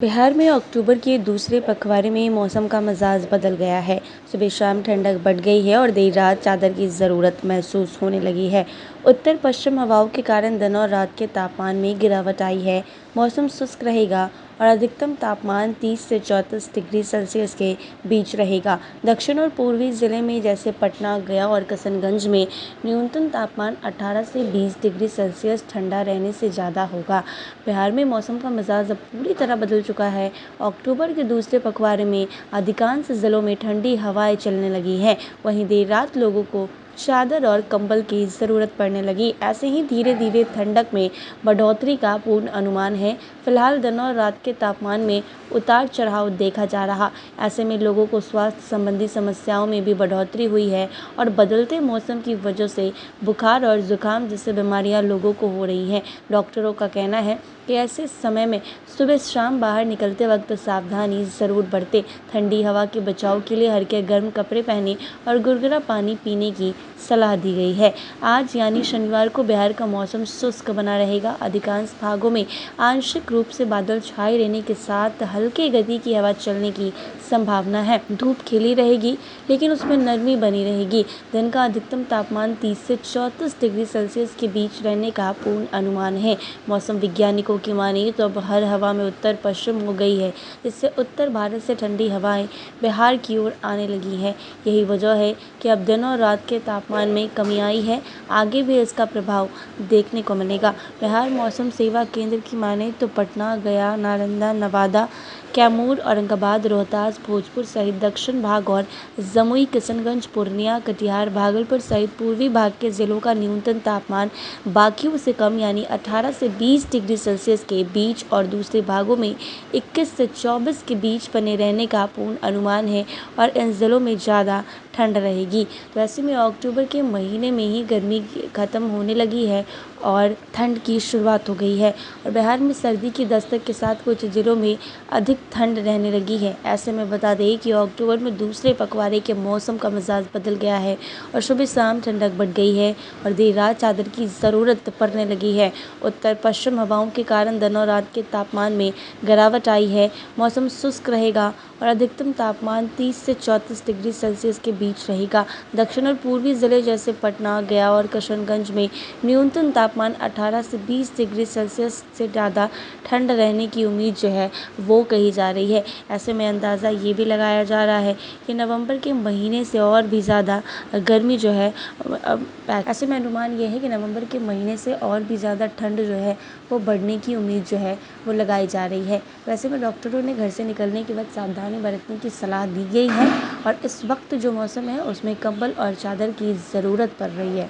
बिहार में अक्टूबर के दूसरे पखवाड़े में मौसम का मिजाज बदल गया है। सुबह शाम ठंडक बढ़ गई है और देर रात चादर की ज़रूरत महसूस होने लगी है। उत्तर पश्चिम हवाओं के कारण दिन और रात के तापमान में गिरावट आई है। मौसम शुष्क रहेगा और अधिकतम तापमान 30 से 34 डिग्री सेल्सियस के बीच रहेगा। दक्षिण और पूर्वी ज़िले में जैसे पटना, गया और किशनगंज में न्यूनतम तापमान 18 से 20 डिग्री सेल्सियस ठंडा रहने से ज़्यादा होगा। बिहार में मौसम का मिजाज अब पूरी तरह बदल चुका है। अक्टूबर के दूसरे पखवाड़े में अधिकांश जिलों में ठंडी हवाएं चलने लगी हैं। वहीं देर रात लोगों को चादर और कंबल की ज़रूरत पड़ने लगी। ऐसे ही धीरे धीरे ठंडक में बढ़ोतरी का पूर्ण अनुमान है। फिलहाल दिन और रात के तापमान में उतार चढ़ाव देखा जा रहा। ऐसे में लोगों को स्वास्थ्य संबंधी समस्याओं में भी बढ़ोतरी हुई है और बदलते मौसम की वजह से बुखार और जुकाम जैसी बीमारियां लोगों को हो रही हैं। डॉक्टरों का कहना है कि ऐसे समय में सुबह शाम बाहर निकलते वक्त सावधानी ज़रूर बरतें। ठंडी हवा के बचाव के लिए हल्के गर्म कपड़े पहनें और गुनगुना पानी पीने की सलाह दी गई है। आज यानी शनिवार को बिहार का मौसम शुष्क बना रहेगा। अधिकांश भागों में आंशिक रूप से बादल छाए रहने के साथ हल्की गति की हवा चलने की संभावना है। धूप खिली रहेगी लेकिन उसमें नरमी बनी रहेगी। दिन का अधिकतम तापमान 30 से 34 डिग्री सेल्सियस के बीच रहने का पूर्ण अनुमान है। मौसम वैज्ञानिकों की माने तो अब हर हवा में उत्तर पश्चिम हो गई है, जिससे उत्तर भारत से ठंडी हवाएं बिहार की ओर आने लगी है। यही वजह है कि अब दिन और रात के तापमान में कमी आई है। आगे भी इसका प्रभाव देखने को मिलेगा। बिहार मौसम सेवा केंद्र की माने तो पटना, गया, नालंदा, नवादा, कैमूर, औरंगाबाद, रोहतास, भोजपुर सहित दक्षिण भाग और जमुई, किशनगंज, पूर्णिया, कटिहार, भागलपुर सहित पूर्वी भाग के जिलों का न्यूनतम तापमान बाकियों से कम यानी 18 से 20 डिग्री सेल्सियस के बीच और दूसरे भागों में 21 से 24 के बीच बने रहने का पूर्ण अनुमान है और इन जिलों में ज़्यादा ठंड रहेगी। तो ऐसे में अक्टूबर के महीने में ही गर्मी ख़त्म होने लगी है और ठंड की शुरुआत हो गई है और बिहार में सर्दी की दस्तक के साथ कुछ जिलों में अधिक ठंड रहने लगी है। ऐसे में बता दें कि अक्टूबर में दूसरे पखवाड़े के मौसम का मिजाज बदल गया है और सुबह शाम ठंडक बढ़ गई है और देर रात चादर की ज़रूरत पड़ने लगी है। उत्तर पश्चिम हवाओं के कारण दिन और रात के तापमान में गिरावट आई है। मौसम शुष्क रहेगा और अधिकतम तापमान 30 से 34 डिग्री सेल्सियस के बीच रहेगा। दक्षिण और पूर्वी ज़िले जैसे पटना, गया और किशनगंज में न्यूनतम तापमान 18 से 20 डिग्री सेल्सियस से ज़्यादा ठंड रहने की उम्मीद जो है वो कही जा रही है। ऐसे में अंदाज़ा ये भी लगाया जा रहा है कि नवंबर के महीने से और भी ज़्यादा गर्मी जो है ऐसे में अनुमान ये है कि नवंबर के महीने से और भी ज़्यादा ठंड जो है वो बढ़ने की उम्मीद जो है वो लगाई जा रही है। वैसे में डॉक्टरों ने घर से निकलने के बाद सावधानी बरतने की सलाह दी गई है और इस वक्त जो मौसम है उसमें कंबल और चादर की ज़रूरत पड़ रही है।